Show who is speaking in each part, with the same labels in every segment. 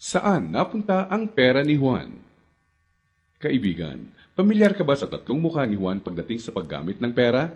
Speaker 1: Saan napunta ang pera ni Juan? Kaibigan, pamilyar ka ba sa tatlong mukha ni Juan pagdating sa paggamit ng pera?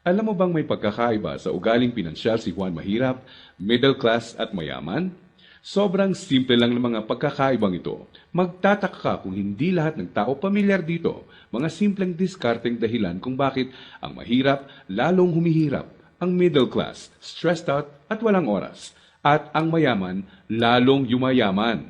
Speaker 1: Alam mo bang may pagkakaiba sa ugaling pinansyal si Juan mahirap, middle class at mayaman? Sobrang simple lang ng mga pagkakaibang ito. Magtataka ka kung hindi lahat ng tao pamilyar dito. Mga simpleng diskarteng dahilan kung bakit ang mahirap lalong humihirap, ang middle class stressed out at walang oras, at ang mayaman lalong yumayaman.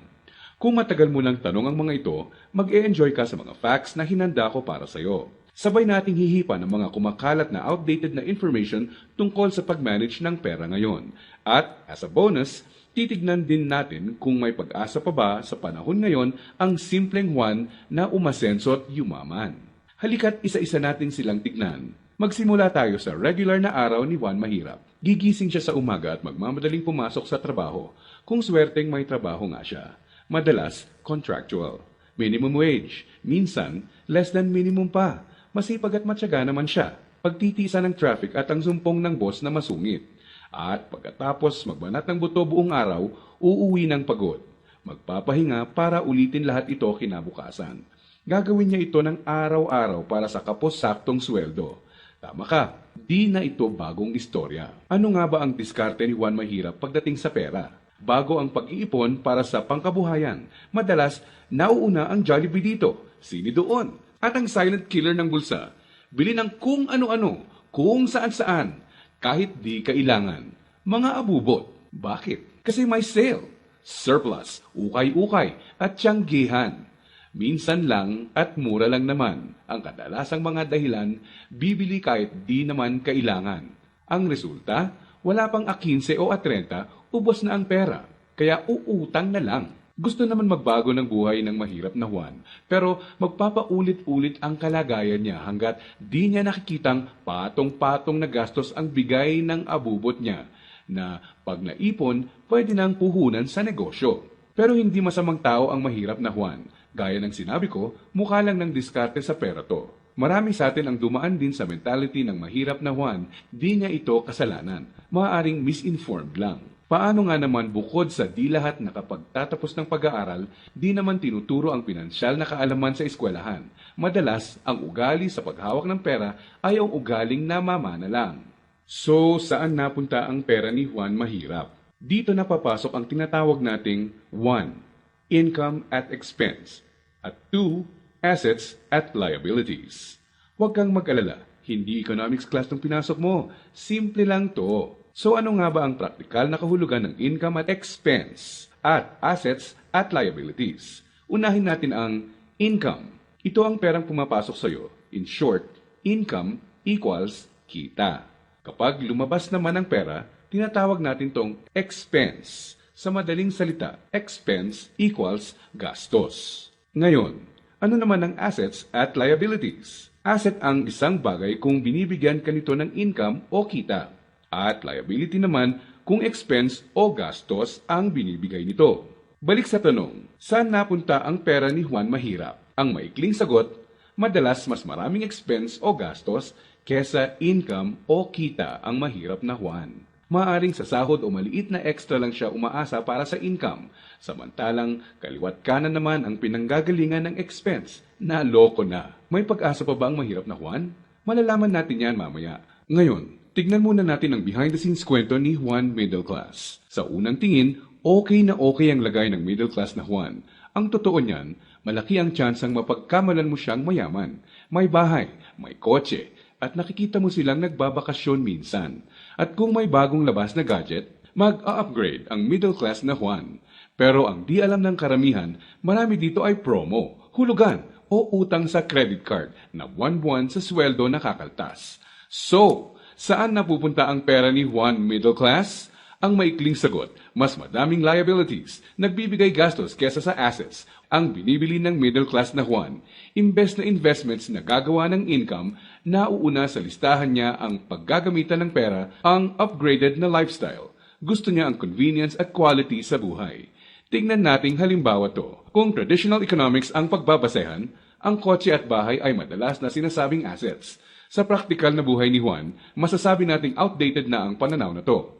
Speaker 1: Kung matagal mo nang tanong ang mga ito, mag-e-enjoy ka sa mga facts na hinanda ko para sa iyo. Sabay nating hihipan ang mga kumakalat na outdated na information tungkol sa pag-manage ng pera ngayon. At as a bonus, titignan din natin kung may pag-asa pa ba sa panahon ngayon ang simpleng Juan na umasenso at yumaman. Halika't isa-isa natin silang tignan. Magsimula tayo sa regular na araw ni Juan Mahirap. Gigising siya sa umaga at magmamadaling pumasok sa trabaho, kung swerteng may trabaho nga siya. Madalas, contractual. Minimum wage. Minsan, less than minimum pa. Masipag at matyaga naman siya. Pagtitiisan ng traffic at ang sumpong ng boss na masungit. At pagkatapos magbanat ng buto buong araw, uuwi ng pagod. Magpapahinga para ulitin lahat ito kinabukasan. Gagawin niya ito ng araw-araw para sa kapos-saktong sweldo. Tama ka, di na ito bagong istorya. Ano nga ba ang diskarte ni Juan Mahirap pagdating sa pera? Bago ang pag-iipon para sa pangkabuhayan, madalas nauuna ang Jollibee dito, sini doon, at ang silent killer ng bulsa. Bili ng kung ano-ano, kung saan-saan, kahit di kailangan. Mga abubot. Bakit? Kasi may sale, surplus, ukay-ukay, at tiyanggihan. Minsan lang at mura lang naman. Ang kadalasang mga dahilan, bibili kahit di naman kailangan. Ang resulta, wala pang A15 o A30, ubos na ang pera. Kaya uutang na lang. Gusto naman magbago ng buhay ng mahirap na Juan, pero magpapaulit-ulit ang kalagayan niya hanggat di niya nakikitang patong-patong na gastos ang bigay ng abubot niya, na pag naipon, pwede nang puhunan sa negosyo. Pero hindi masamang tao ang mahirap na Juan. Gaya ng sinabi ko, mukha lang ng diskarte sa pera to. Marami sa atin ang dumaan din sa mentality ng mahirap na Juan, di niya ito kasalanan. Maaaring misinformed lang. Paano nga naman bukod sa di lahat nakapagtatapos ng pag-aaral, di naman tinuturo ang pinansyal na kaalaman sa eskwelahan. Madalas, ang ugali sa paghawak ng pera ay ang ugaling namamana lang. So, saan napunta ang pera ni Juan Mahirap? Dito napapasok ang tinatawag nating 1. Income at expense, at 2. Assets at liabilities. Huwag kang mag-alala, hindi economics class ng pinasok mo. Simple lang to. So ano nga ba ang praktikal na kahulugan ng income at expense at assets at liabilities? Unahin natin ang income. Ito ang perang pumapasok sa iyo. In short, income equals kita. Kapag lumabas naman ang pera, tinatawag natin tong expense. Sa madaling salita, expense equals gastos. Ngayon, ano naman ang assets at liabilities? Asset ang isang bagay kung binibigyan ka nito ng income o kita. At liability naman kung expense o gastos ang binibigay nito. Balik sa tanong, saan napunta ang pera ni Juan Mahirap? Ang maikling sagot, madalas mas maraming expense o gastos kesa income o kita ang mahirap na Juan. Maaring sa sahod o maliit na extra lang siya umaasa para sa income, samantalang kaliwat kanan naman ang pinanggagalingan ng expense. Naloko na. May pag-asa pa ba ang mahirap na Juan? Malalaman natin yan mamaya. Ngayon, tignan muna natin ang behind-the-scenes kwento ni Juan Middle Class. Sa unang tingin, okay na okay ang lagay ng middle class na Juan. Ang totoo niyan, malaki ang tsansang mapagkamalan mo siyang mayaman. May bahay, may kotse, at nakikita mo silang nagbabakasyon minsan. At kung may bagong labas na gadget, mag-a-upgrade ang middle class na Juan. Pero ang di alam ng karamihan, marami dito ay promo, hulugan, o utang sa credit card na buwan-buwan sa sweldo nakakaltas. So, saan napupunta ang pera ni Juan Middle Class? Ang maikling sagot, mas madaming liabilities, nagbibigay gastos kesa sa assets, ang binibili ng middle class na Juan. Imbes na investments na gagawa ng income, nauuna sa listahan niya ang paggagamitan ng pera, ang upgraded na lifestyle. Gusto niya ang convenience at quality sa buhay. Tingnan nating halimbawa to. Kung traditional economics ang pagbabasehan, ang kotse at bahay ay madalas na sinasabing assets. Sa praktikal na buhay ni Juan, masasabi nating outdated na ang pananaw na to.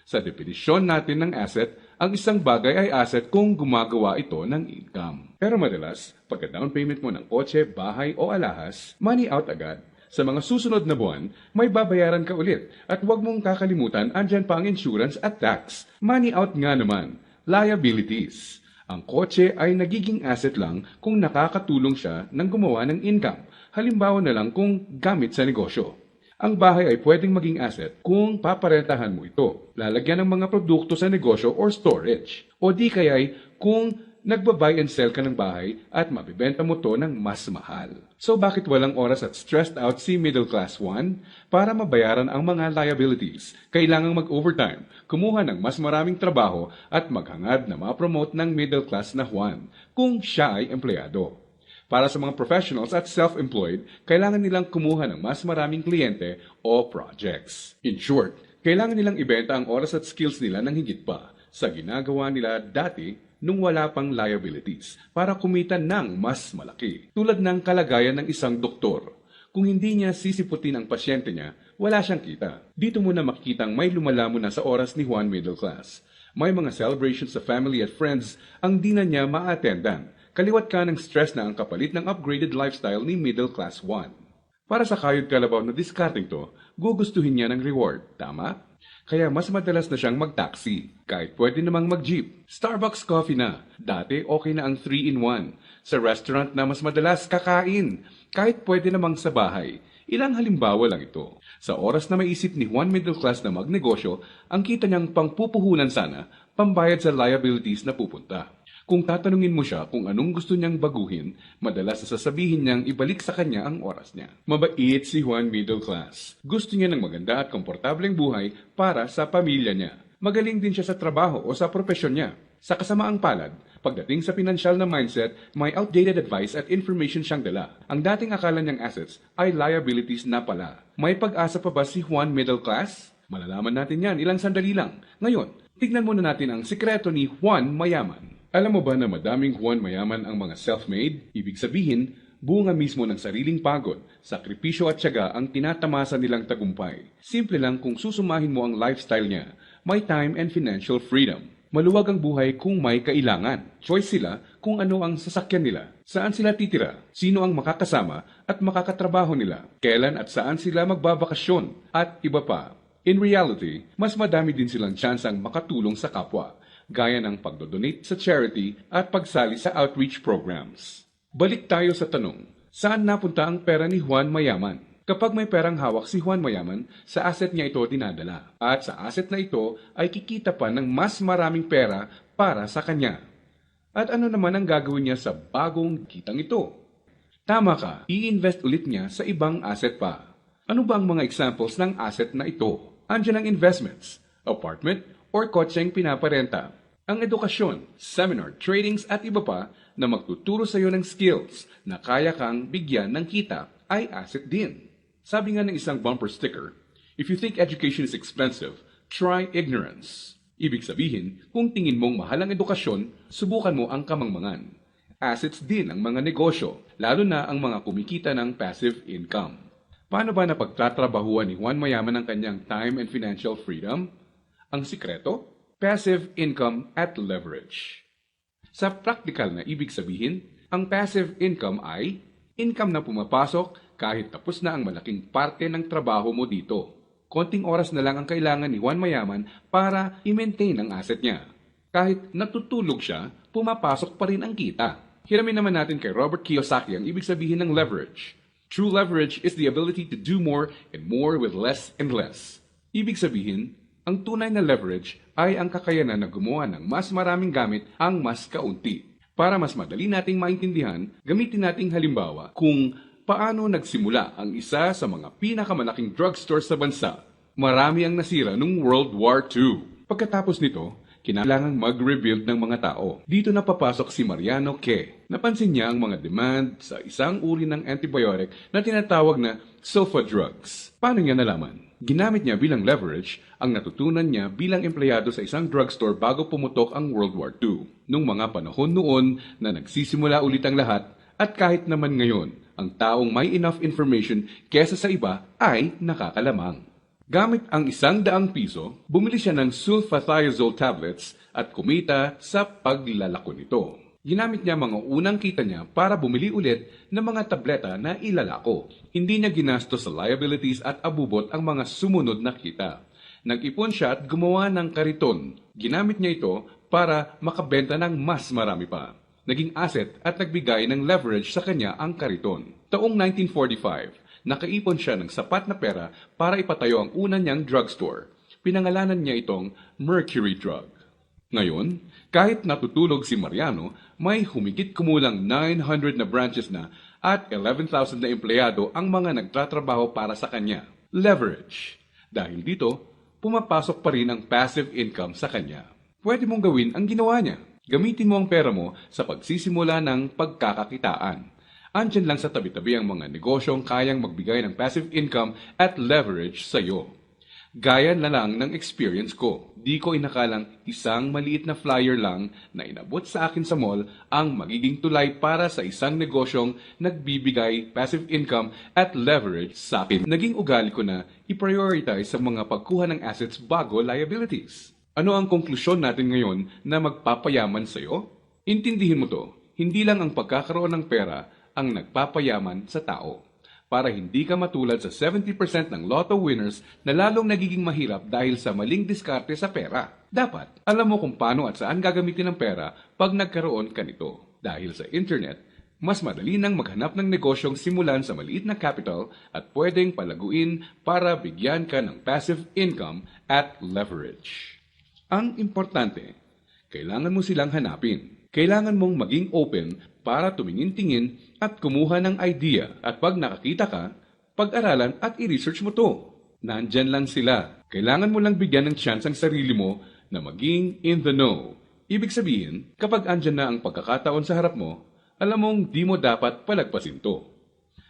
Speaker 1: Sa definisyon natin ng asset, ang isang bagay ay asset kung gumagawa ito ng income. Pero madalas, pagka down payment mo ng kotse, bahay o alahas, money out agad. Sa mga susunod na buwan, may babayaran ka ulit at huwag mong kakalimutan andyan pa ang insurance at tax. Money out nga naman, liabilities. Ang kotse ay nagiging asset lang kung nakakatulong siya ng gumawa ng income. Halimbawa na lang kung gamit sa negosyo. Ang bahay ay pwedeng maging asset kung paparentahan mo ito, lalagyan ng mga produkto sa negosyo or storage. O di kaya'y kung nagba-buy and sell ka ng bahay at mabibenta mo to ng mas mahal. So bakit walang oras at stressed out si Middle Class 1? Para mabayaran ang mga liabilities, kailangang mag-overtime, kumuha ng mas maraming trabaho at maghangad na ma-promote ng middle class na Juan kung siya ay empleyado. Para sa mga professionals at self-employed, kailangan nilang kumuha ng mas maraming kliyente o projects. In short, kailangan nilang ibenta ang oras at skills nila ng higit pa sa ginagawa nila dati nung wala pang liabilities para kumita ng mas malaki. Tulad ng kalagayan ng isang doktor. Kung hindi niya sisiputin ang pasyente niya, wala siyang kita. Dito mo na makikitang may lumalamo na sa oras ni Juan Middle Class. May mga celebrations sa family at friends ang di na niya ma-attendan. Kaliwat ka ng stress na ang kapalit ng upgraded lifestyle ni Middle Class 1. Para sa kayod kalabaw na discarding to, gugustuhin niya ng reward, tama? Kaya mas madalas na siyang mag-taxi, kahit pwede namang mag-jeep. Starbucks coffee na, dati okay na ang 3-in-1. Sa restaurant na mas madalas kakain, kahit pwede namang sa bahay. Ilang halimbawa lang ito. Sa oras na maisip ni Juan Middle Class na magnegosyo, ang kita niyang pangpupuhunan sana, pambayad sa liabilities na pupunta. Kung tatanungin mo siya kung anong gusto niyang baguhin, madalas sasabihin niyang ibalik sa kanya ang oras niya. Mabait si Juan Middle Class. Gusto niya ng maganda at komportableng buhay para sa pamilya niya. Magaling din siya sa trabaho o sa propesyon niya. Sa kasamaang palad, pagdating sa pinansyal na mindset, may outdated advice at information siyang dala. Ang dating akala niyang assets ay liabilities na pala. May pag-asa pa ba si Juan Middle Class? Malalaman natin yan ilang sandali lang. Ngayon, tignan muna natin ang sikreto ni Juan Mayaman. Alam mo ba na madaming Juan Mayaman ang mga self-made? Ibig sabihin, bunga mismo ng sariling pagod, sakripisyo at tiyaga ang tinatamasa nilang tagumpay. Simple lang kung susumahin mo ang lifestyle niya, may time and financial freedom. Maluwag ang buhay kung may kailangan. Choice sila kung ano ang sasakyan nila, saan sila titira, sino ang makakasama at makakatrabaho nila, kailan at saan sila magbabakasyon, at iba pa. In reality, mas madami din silang tsansang makatulong sa kapwa, gaya ng pagdodonate sa charity at pagsali sa outreach programs. Balik tayo sa tanong, saan napunta ang pera ni Juan Mayaman? Kapag may perang hawak si Juan Mayaman, sa asset niya ito dinadala. At sa asset na ito ay kikita pa ng mas maraming pera para sa kanya. At ano naman ang gagawin niya sa bagong kitang ito? Tama ka, i-invest ulit niya sa ibang asset pa. Ano ba ang mga examples ng asset na ito? Andiyan ang investments, apartment, or kotseng pinaparenta. Ang edukasyon, seminar, tradings at iba pa na magtuturo sa iyo ng skills na kaya kang bigyan ng kita ay asset din. Sabi nga ng isang bumper sticker, if you think education is expensive, try ignorance. Ibig sabihin, kung tingin mong mahal ang edukasyon, subukan mo ang kamangmangan. Assets din ang mga negosyo, lalo na ang mga kumikita ng passive income. Paano ba napagtatrabahuan ni Juan Mayaman ang kanyang time and financial freedom? Ang sikreto? Passive income at leverage. Sa practical na ibig sabihin, ang passive income ay income na pumapasok kahit tapos na ang malaking parte ng trabaho mo dito. Konting oras na lang ang kailangan ni Juan Mayaman para i-maintain ang asset niya. Kahit natutulog siya, pumapasok pa rin ang kita. Hiramin naman natin kay Robert Kiyosaki ang ibig sabihin ng leverage. True leverage is the ability to do more and more with less and less. Ibig sabihin, ang tunay na leverage ay ang kakayanan na gumawa ng mas maraming gamit ang mas kaunti. Para mas madali nating maintindihan, gamitin nating halimbawa kung paano nagsimula ang isa sa mga pinakamalaking drugstore sa bansa. Marami ang nasira noong World War II. Pagkatapos nito, kinailangang mag-rebuild ng mga tao. Dito na papasok si Mariano K. Napansin niya ang mga demand sa isang uri ng antibiotic na tinatawag na sulfa drugs. Paano niya nalaman? Ginamit niya bilang leverage ang natutunan niya bilang empleyado sa isang drugstore bago pumutok ang World War II. Nung mga panahon noon na nagsisimula ulit ang lahat at kahit naman ngayon, ang taong may enough information kesa sa iba ay nakakalamang. Gamit ang 100 piso, bumili siya ng sulfathiazole tablets at kumita sa paglalako nito. Ginamit niya mga unang kita niya para bumili ulit ng mga tableta na ilalako. Hindi niya ginastos sa liabilities at abubot ang mga sumunod na kita. Nag-ipon siya at gumawa ng kariton. Ginamit niya ito para makabenta ng mas marami pa. Naging asset at nagbigay ng leverage sa kanya ang kariton. Taong 1945, nakaipon siya ng sapat na pera para ipatayo ang una niyang drugstore. Pinangalanan niya itong Mercury Drug. Ngayon, kahit natutulog si Mariano, may humigit kumulang 900 na branches na at 11,000 na empleyado ang mga nagtatrabaho para sa kanya. Leverage. Dahil dito, pumapasok pa rin ang passive income sa kanya. Pwede mong gawin ang ginawa niya. Gamitin mo ang pera mo sa pagsisimula ng pagkakakitaan. Andyan lang sa tabi-tabi ang mga negosyong kayang magbigay ng passive income at leverage sa iyo. Gaya na lang ng experience ko. Di ko inakalang isang maliit na flyer lang na inabot sa akin sa mall ang magiging tulay para sa isang negosyong nagbibigay passive income at leverage sa akin. Naging ugali ko na i-prioritize sa mga pagkuha ng assets bago liabilities. Ano ang konklusyon natin ngayon na magpapayaman sa iyo? Intindihin mo to, hindi lang ang pagkakaroon ng pera ang nagpapayaman sa tao. Para hindi ka matulad sa 70% ng lotto winners na lalong nagiging mahirap dahil sa maling diskarte sa pera. Dapat, alam mo kung paano at saan gagamitin ang pera pag nagkaroon ka nito. Dahil sa internet, mas madali nang maghanap ng negosyong simulan sa maliit na capital at pwedeng palaguin para bigyan ka ng passive income at leverage. Ang importante, kailangan mo silang hanapin. Kailangan mong maging open para tumingin-tingin at kumuha ng idea at pag nakakita ka, pag-aralan at i-research mo to. Nandyan lang sila. Kailangan mo lang bigyan ng chance ang sarili mo na maging in the know. Ibig sabihin, kapag andyan na ang pagkakataon sa harap mo, alam mong di mo dapat palagpasin to.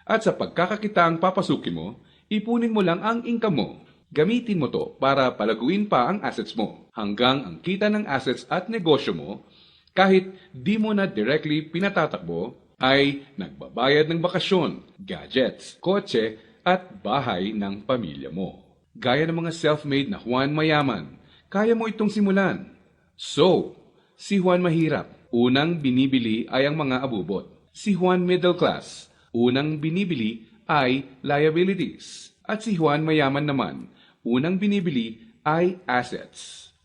Speaker 1: At sa pagkakakita ang papasukin mo, ipunin mo lang ang income mo. Gamitin mo to para palaguin pa ang assets mo hanggang ang kita ng assets at negosyo mo kahit di mo na directly pinatatakbo, ay nagbabayad ng bakasyon, gadgets, kotse, at bahay ng pamilya mo. Gaya ng mga self-made na Juan Mayaman, kaya mo itong simulan. So, si Juan Mahirap, unang binibili ay ang mga abubot. Si Juan Middle Class, unang binibili ay liabilities. At si Juan Mayaman naman, unang binibili ay assets.